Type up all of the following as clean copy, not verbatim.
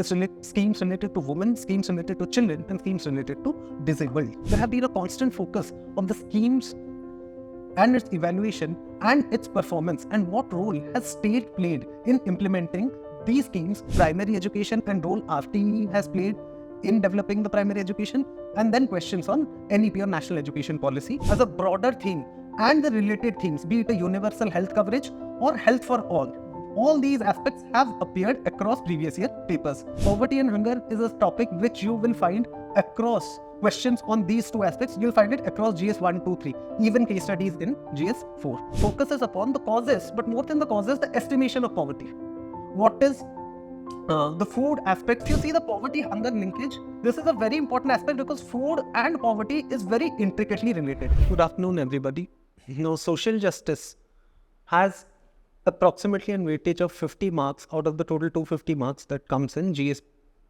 schemes related to women, schemes related to children, and schemes related to disabled. There have been a constant focus on the schemes and its evaluation and its performance, and what role has state played in implementing these schemes, primary education, and role RTE has played in developing the primary education, and then questions on NEP or National Education Policy as a broader theme and the related themes, be it a universal health coverage or health for all. All these aspects have appeared across previous year papers. Poverty and hunger is a topic which you will find across questions on these two aspects. You'll find it across GS1, 2, 3, even case studies in GS4. Focuses upon the causes, but more than the causes, the estimation of poverty. What is the food aspect? If you see the poverty-hunger linkage, this is a very important aspect because food and poverty is very intricately related. Good afternoon, everybody. Social justice has approximately a weightage of 50 marks out of the total 250 marks that comes in GS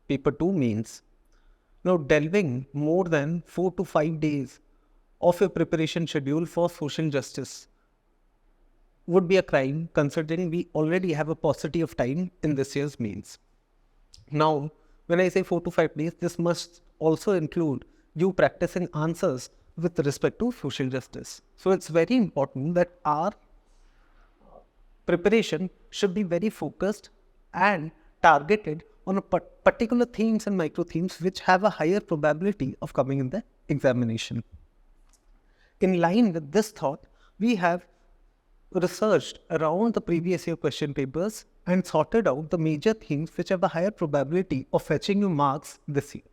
paper 2 mains. Now, delving more than 4 to 5 days of a preparation schedule for social justice would be a crime, considering we already have a paucity of time in this year's mains. Now, when I say 4 to 5 days, this must also include you practicing answers with respect to social justice. So it's very important that our preparation should be very focused and targeted on a particular themes and micro themes which have a higher probability of coming in the examination. In line with this thought, we have researched around the previous year question papers and sorted out the major themes which have a higher probability of fetching you marks this year.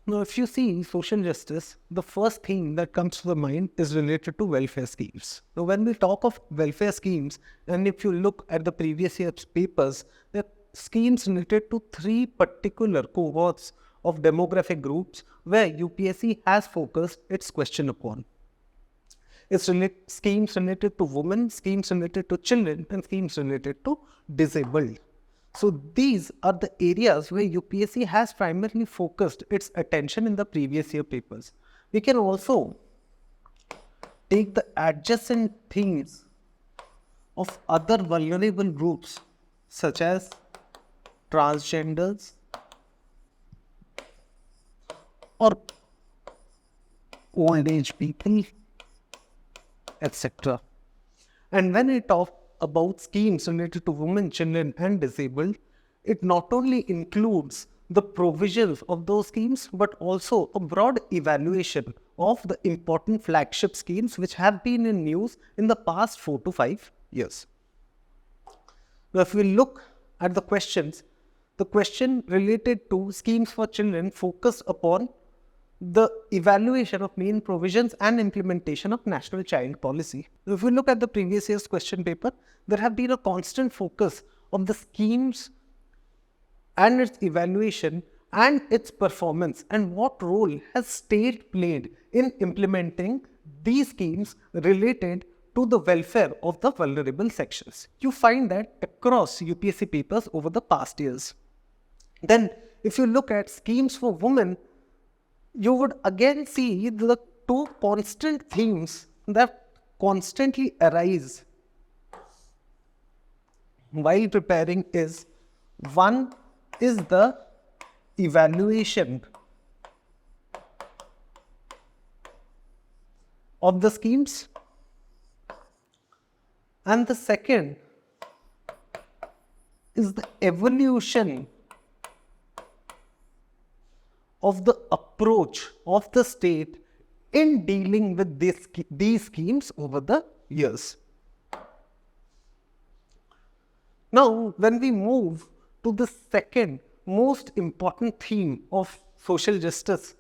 Now, if you see social justice, the first thing that comes to the mind is related to welfare schemes. Now, when we talk of welfare schemes, and if you look at the previous year's papers, there are schemes related to 3 particular cohorts of demographic groups where UPSC has focused its question upon. It's schemes related to women, schemes related to children, and schemes related to disabled. So these are the areas where UPSC has primarily focused its attention in the previous year papers. We can also take the adjacent themes of other vulnerable groups such as transgenders or old age people, etc. And when I talk about schemes related to women, children, and disabled, it not only includes the provisions of those schemes, but also a broad evaluation of the important flagship schemes which have been in news in the past 4 to 5 years. Now, if we look at the questions, the question related to schemes for children focused upon the evaluation of main provisions and implementation of National Child Policy. If we look at the previous year's question paper, there have been a constant focus on the schemes and its evaluation and its performance, and what role has state played in implementing these schemes related to the welfare of the vulnerable sections. You find that across UPSC papers over the past years. Then, if you look at schemes for women, you would again see the 2 constant themes that constantly arise while preparing is, one is the evaluation of the schemes, and the second is the evolution of the approach of the state in dealing with these schemes over the years. Now, when we move to the second most important theme of social justice,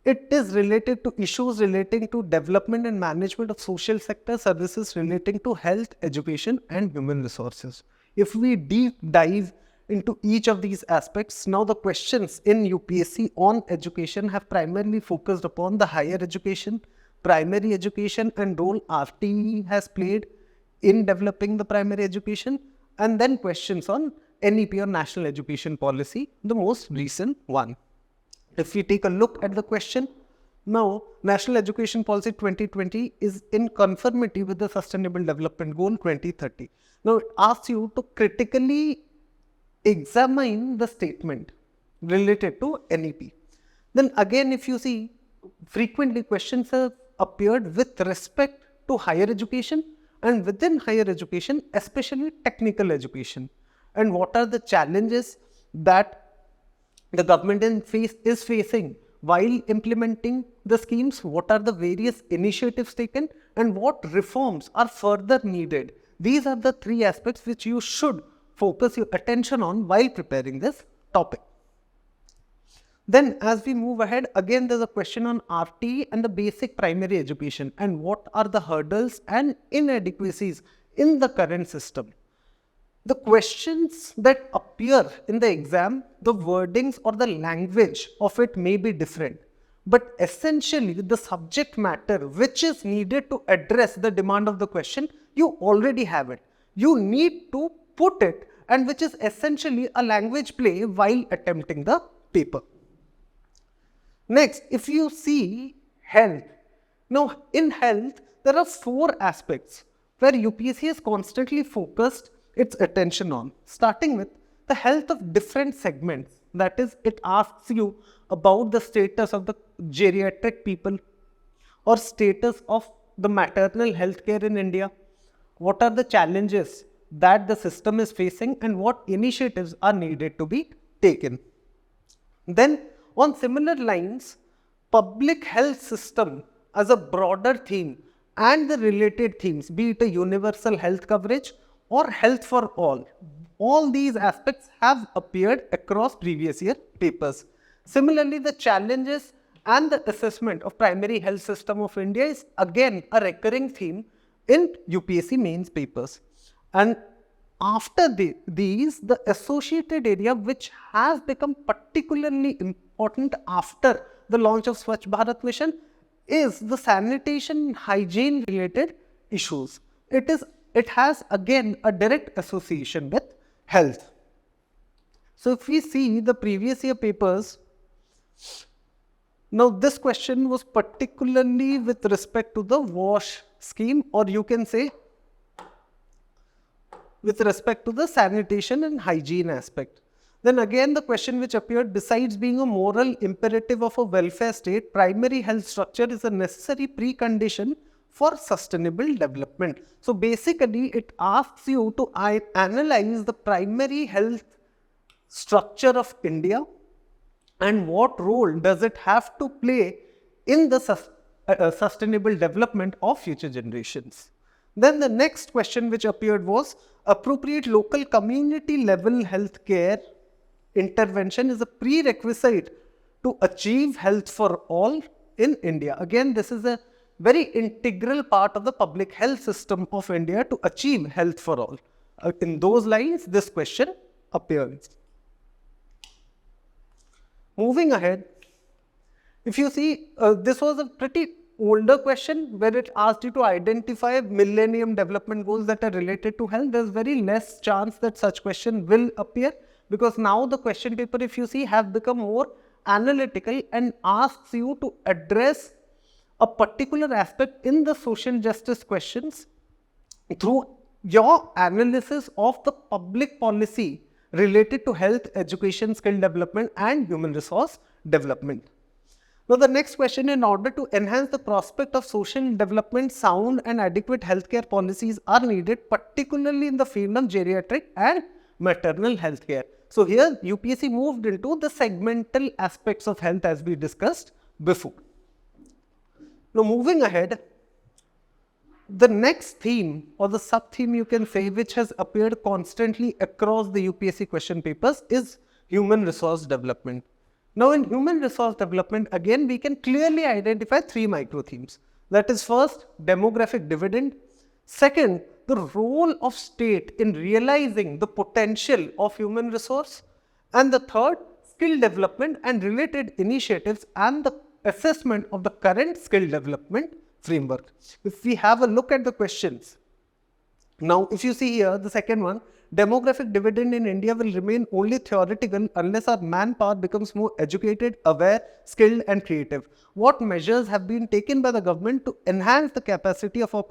it is related to issues relating to development and management of social sector services relating to health, education, and human resources. If we deep dive into each of these aspects, now the questions in UPSC on education have primarily focused upon the higher education, primary education, and role RTE has played in developing the primary education, and then questions on NEP or National Education Policy, the most recent one. If we take a look at the question, now National Education Policy 2020 is in conformity with the Sustainable Development Goal 2030. Now it asks you to critically examine the statement. related to NEP. Then again, if you see, frequently questions have appeared with respect to higher education and within higher education, especially technical education. And what are the challenges that the government is facing while implementing the schemes? What are the various initiatives taken and what reforms are further needed? These are the three aspects which you should focus your attention on while preparing this topic. Then as we move ahead, again there's a question on RT and the basic primary education and what are the hurdles and inadequacies in the current system. The questions that appear in the exam, the wordings or the language of it may be different, but essentially the subject matter which is needed to address the demand of the question, you already have it. You need to put it, and which is essentially a language play while attempting the paper. Next, if you see health. Now, in health, there are 4 aspects where UPSC has constantly focused its attention on, starting with the health of different segments. That is, it asks you about the status of the geriatric people or status of the maternal health care in India. What are the challenges that the system is facing and what initiatives are needed to be taken. Then on similar lines, public health system as a broader theme and the related themes, be it a universal health coverage or health for all these aspects have appeared across previous year papers. Similarly, the challenges and the assessment of primary health system of India is again a recurring theme in UPSC mains papers. And after these, the associated area which has become particularly important after the launch of Swachh Bharat Mission is the sanitation hygiene related issues. It has again a direct association with health. So if we see the previous year papers, now this question was particularly with respect to the WASH scheme, or you can say with respect to the sanitation and hygiene aspect. Then again the question which appeared, besides being a moral imperative of a welfare state, primary health structure is a necessary precondition for sustainable development. So basically it asks you to analyze the primary health structure of India and what role does it have to play in the sustainable development of future generations. Then the next question which appeared was, appropriate local community level health care intervention is a prerequisite to achieve health for all in India. Again, this is a very integral part of the public health system of India to achieve health for all. In those lines, this question appears. Moving ahead, if you see, this was a pretty older question where it asked you to identify Millennium Development Goals that are related to health. There's very less chance that such question will appear because now the question paper, if you see, have become more analytical and asks you to address a particular aspect in the social justice questions through your analysis of the public policy related to health, education, skill development and human resource development. Now the next question, in order to enhance the prospect of social development, sound and adequate healthcare policies are needed, particularly in the field of geriatric and maternal healthcare. So here UPSC moved into the segmental aspects of health as we discussed before. Now moving ahead, the next theme or the sub-theme you can say which has appeared constantly across the UPSC question papers is human resource development. Now in human resource development, again we can clearly identify 3 micro themes. That is, first, demographic dividend. Second, the role of state in realizing the potential of human resource. And the third, skill development and related initiatives and the assessment of the current skill development framework. If we have a look at the questions, now if you see here the second one, demographic dividend in India will remain only theoretical unless our manpower becomes more educated, aware, skilled and creative. What measures have been taken by the government to enhance the capacity of our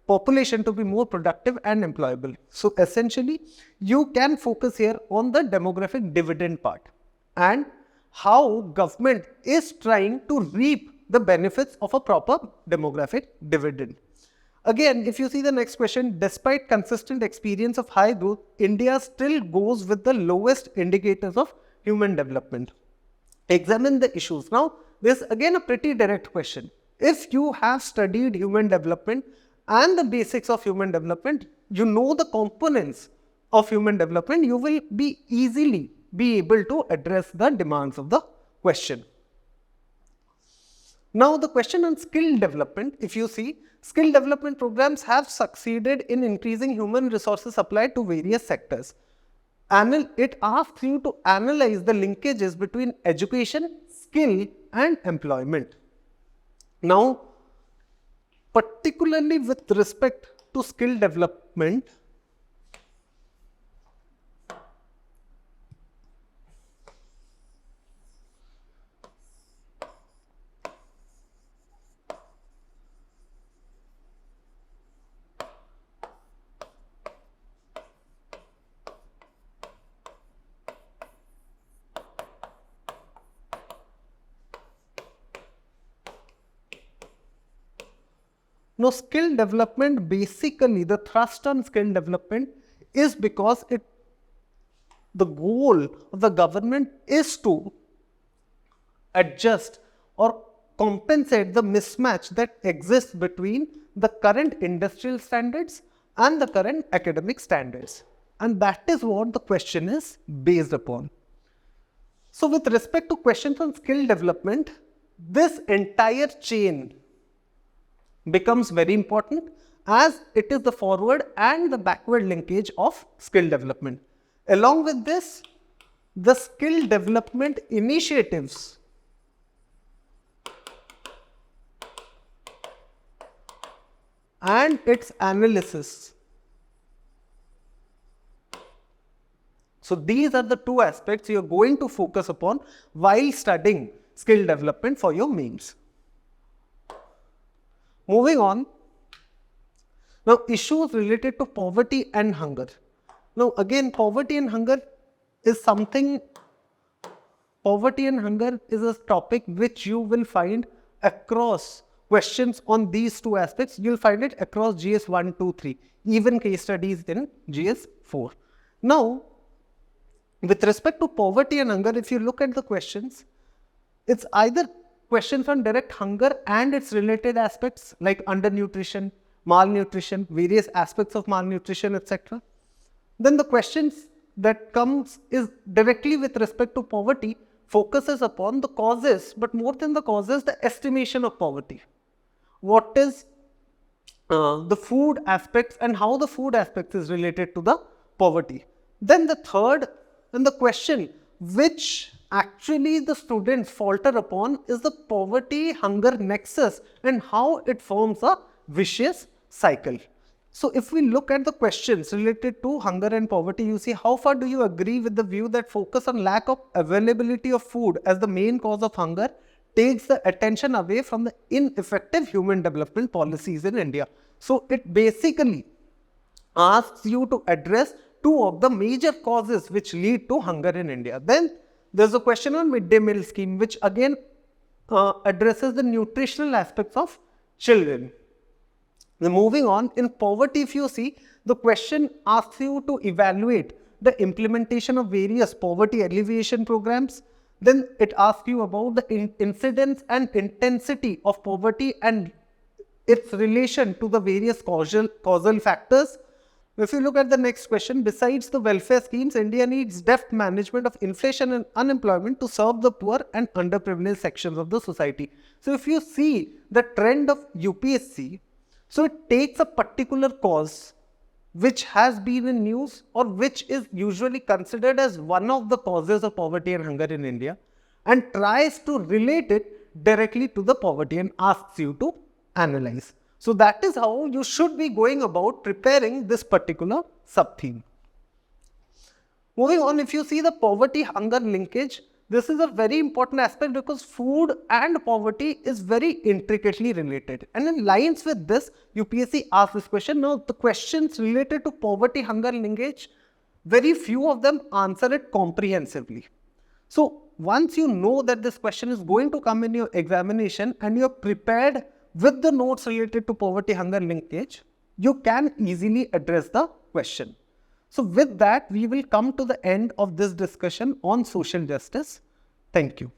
population to be more productive and employable? So essentially, you can focus here on the demographic dividend part. and how government is trying to reap the benefits of a proper demographic dividend. Again, if you see the next question, despite consistent experience of high growth, India still goes with the lowest indicators of human development. Examine the issues. Now, this is again a pretty direct question. If you have studied human development and the basics of human development, you know the components of human development, you will be easily be able to address the demands of the question. Now, the question on skill development, if you see, skill development programs have succeeded in increasing human resources supply to various sectors. It asks you to analyze the linkages between education, skill and employment. Now, particularly with respect to skill development, now, skill development, basically the thrust on skill development is because the goal of the government is to adjust or compensate the mismatch that exists between the current industrial standards and the current academic standards. And that is what the question is based upon. So, with respect to questions on skill development, this entire chain becomes very important as it is the forward and the backward linkage of skill development. Along with this, the skill development initiatives and its analysis. So, these are the two aspects you are going to focus upon while studying skill development for your mains. Moving on, now issues related to poverty and hunger. Now again, poverty and hunger is a topic which you will find across questions on these two aspects. You will find it across GS 1, 2, 3, even case studies in GS 4. Now, with respect to poverty and hunger, if you look at the questions, it's either questions on direct hunger and its related aspects like undernutrition, malnutrition, various aspects of malnutrition, etc. Then the questions that comes is directly with respect to poverty, focuses upon the causes, but more than the causes, the estimation of poverty. What is the food aspects and how the food aspect is related to the poverty. Then the third and the question which actually the students falter upon is the poverty-hunger nexus and how it forms a vicious cycle. So, if we look at the questions related to hunger and poverty, you see how far do you agree with the view that focus on lack of availability of food as the main cause of hunger takes the attention away from the ineffective human development policies in India. So, it basically asks you to address two of the major causes which lead to hunger in India. Then there is a question on midday meal scheme which again addresses the nutritional aspects of children. Now, moving on, in poverty, if you see, the question asks you to evaluate the implementation of various poverty alleviation programs. Then it asks you about the incidence and intensity of poverty and its relation to the various causal factors. If you look at the next question, besides the welfare schemes, India needs deft management of inflation and unemployment to serve the poor and underprivileged sections of the society. So, if you see the trend of UPSC, so it takes a particular cause which has been in news or which is usually considered as one of the causes of poverty and hunger in India and tries to relate it directly to the poverty and asks you to analyze. So, that is how you should be going about preparing this particular sub-theme. Moving on, if you see the poverty-hunger linkage, this is a very important aspect because food and poverty is very intricately related. And in lines with this, UPSC asks this question. Now, the questions related to poverty-hunger linkage, very few of them answer it comprehensively. So, once you know that this question is going to come in your examination and you're prepared with the notes related to poverty-hunger linkage, you can easily address the question. So with that, we will come to the end of this discussion on social justice. Thank you.